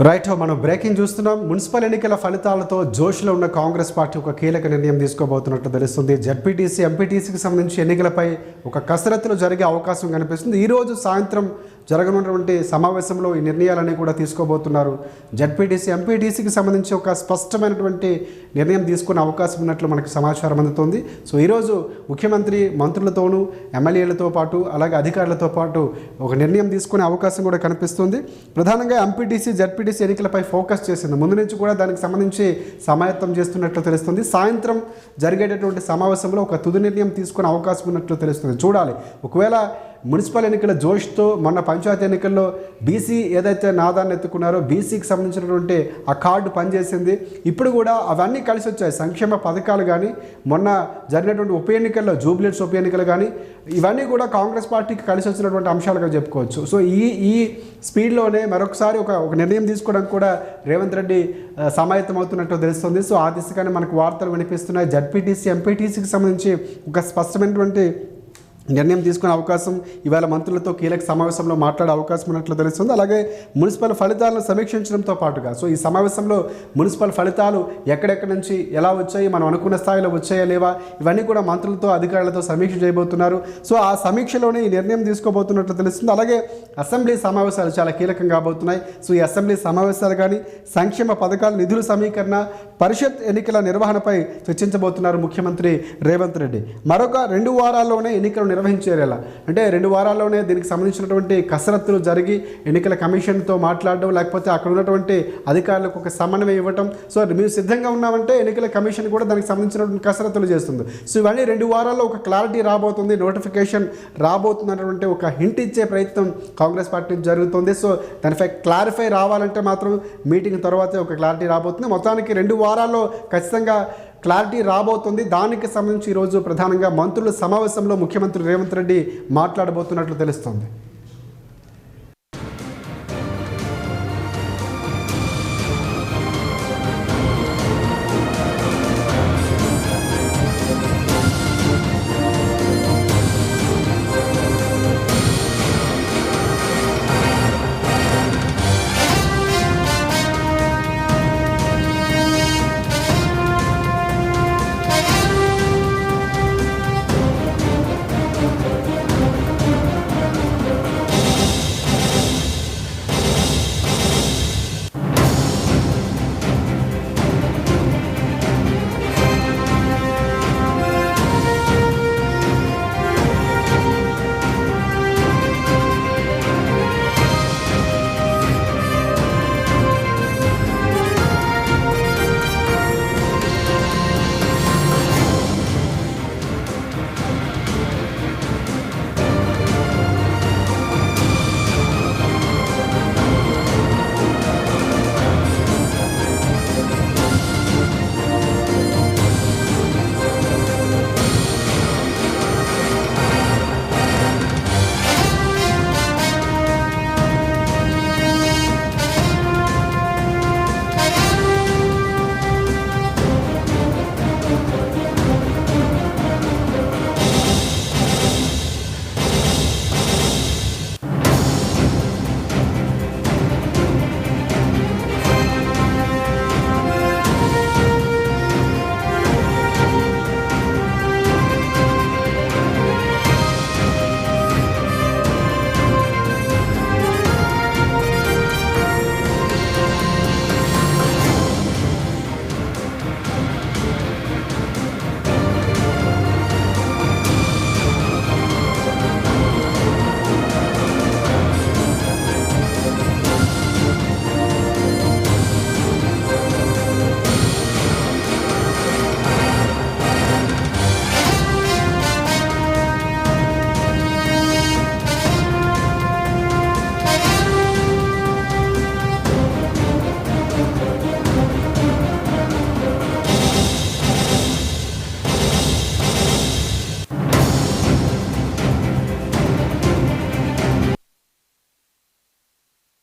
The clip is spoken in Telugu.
రైట్ మనం బ్రేకింగ్ చూస్తున్నాం. మున్సిపల్ ఎన్నికల ఫలితాలతో జోష్లో ఉన్న కాంగ్రెస్ పార్టీ ఒక కీలక నిర్ణయం తీసుకోబోతున్నట్టు తెలుస్తుంది. జడ్పీటీసీ ఎంపీటీసీకి సంబంధించి ఎన్నికలపై ఒక కసరత్తులు జరిగే అవకాశం కనిపిస్తుంది. ఈరోజు సాయంత్రం జరగనున్నటువంటి సమావేశంలో ఈ నిర్ణయాలన్నీ కూడా తీసుకోబోతున్నారు. జడ్పీటీసీ ఎంపీటీసీకి సంబంధించి ఒక స్పష్టమైనటువంటి నిర్ణయం తీసుకునే అవకాశం ఉన్నట్లు మనకు సమాచారం అందుతుంది. సో ఈరోజు ముఖ్యమంత్రి మంత్రులతోనూ ఎమ్మెల్యేలతో పాటు అలాగే అధికారులతో పాటు ఒక నిర్ణయం తీసుకునే అవకాశం కూడా కనిపిస్తుంది. ప్రధానంగా ఎంపీటీసీ జడ్పీటీసీ ఎన్నికలపై ఫోకస్ చేసింది. ముందు నుంచి కూడా దానికి సంబంధించి సమాయత్తం చేస్తున్నట్లు తెలుస్తుంది. సాయంత్రం జరిగేటటువంటి సమావేశంలో ఒక తుది నిర్ణయం తీసుకునే అవకాశం ఉన్నట్లు తెలుస్తుంది. చూడాలి, ఒకవేళ మున్సిపల్ ఎన్నికల జోష్తో మొన్న పంచాయతీ ఎన్నికల్లో బీసీ ఏదైతే నాదాన్ని ఎత్తుకున్నారో బీసీకి సంబంధించినటువంటి ఆ కార్డు పనిచేసింది. ఇప్పుడు కూడా అవన్నీ కలిసి వచ్చాయి. సంక్షేమ పథకాలు కానీ మొన్న జరిగినటువంటి ఉప ఎన్నికల్లో జూబ్లీహిల్స్ ఉప ఎన్నికలు కానీ ఇవన్నీ కూడా కాంగ్రెస్ పార్టీకి కలిసి వచ్చినటువంటి అంశాలుగా చెప్పుకోవచ్చు. సో ఈ స్పీడ్లోనే మరొకసారి ఒక నిర్ణయం తీసుకోవడానికి కూడా రేవంత్ రెడ్డి సమాయత్తం అవుతున్నట్టు తెలుస్తుంది. సో ఆ దిశగానే మనకు వార్తలు వినిపిస్తున్నాయి. జడ్పీటీసీ ఎంపీటీసీకి సంబంధించి ఒక స్పష్టమైనటువంటి నిర్ణయం తీసుకునే అవకాశం ఇవాళ మంత్రులతో కీలక సమావేశంలో మాట్లాడే అవకాశం ఉన్నట్లు తెలుస్తుంది. అలాగే మున్సిపల్ ఫలితాలను సమీక్షించడంతో పాటుగా సో ఈ సమావేశంలో మున్సిపల్ ఫలితాలు ఎక్కడెక్కడి నుంచి ఎలా వచ్చాయి, మనం అనుకున్న స్థాయిలో వచ్చాయా లేవా, ఇవన్నీ కూడా మంత్రులతో అధికారులతో సమీక్ష చేయబోతున్నారు. సో ఆ సమీక్షలోనే ఈ నిర్ణయం తీసుకోబోతున్నట్లు తెలుస్తుంది. అలాగే అసెంబ్లీ సమావేశాలు చాలా కీలకం కాబోతున్నాయి. సో ఈ అసెంబ్లీ సమావేశాలు కానీ సంక్షేమ పథకాల నిధుల సమీకరణ, పరిషత్ ఎన్నికల నిర్వహణపై చర్చించబోతున్నారు ముఖ్యమంత్రి రేవంత్ రెడ్డి. మరొక 2 వారాల్లోనే ఎన్నికలు నిర్వహించేలా, అంటే 2 వారాల్లోనే దీనికి సంబంధించినటువంటి కసరత్తులు జరిగి ఎన్నికల కమిషన్తో మాట్లాడడం, లేకపోతే అక్కడ ఉన్నటువంటి అధికారులకు ఒక సమన్వయం ఇవ్వటం. సో మీరు సిద్ధంగా ఉన్నామంటే ఎన్నికల కమిషన్ కూడా దానికి సంబంధించినటువంటి కసరత్తులు చేస్తుంది. సో ఇవన్నీ 2 వారాల్లో ఒక క్లారిటీ రాబోతుంది, నోటిఫికేషన్ రాబోతున్నటువంటి ఒక హింట్ ఇచ్చే ప్రయత్నం కాంగ్రెస్ పార్టీ జరుగుతుంది. సో దానిపై క్లారిఫై రావాలంటే మాత్రం మీటింగ్ తర్వాతే ఒక క్లారిటీ రాబోతుంది. మొత్తానికి 2 వారాల్లో ఖచ్చితంగా క్లారిటీ రాబోతుంది. దానికి సంబంధించి ఈరోజు ప్రధానంగా మంత్రుల సమావేశంలో ముఖ్యమంత్రి రేవంత్ రెడ్డి మాట్లాడబోతున్నట్లు తెలుస్తోంది.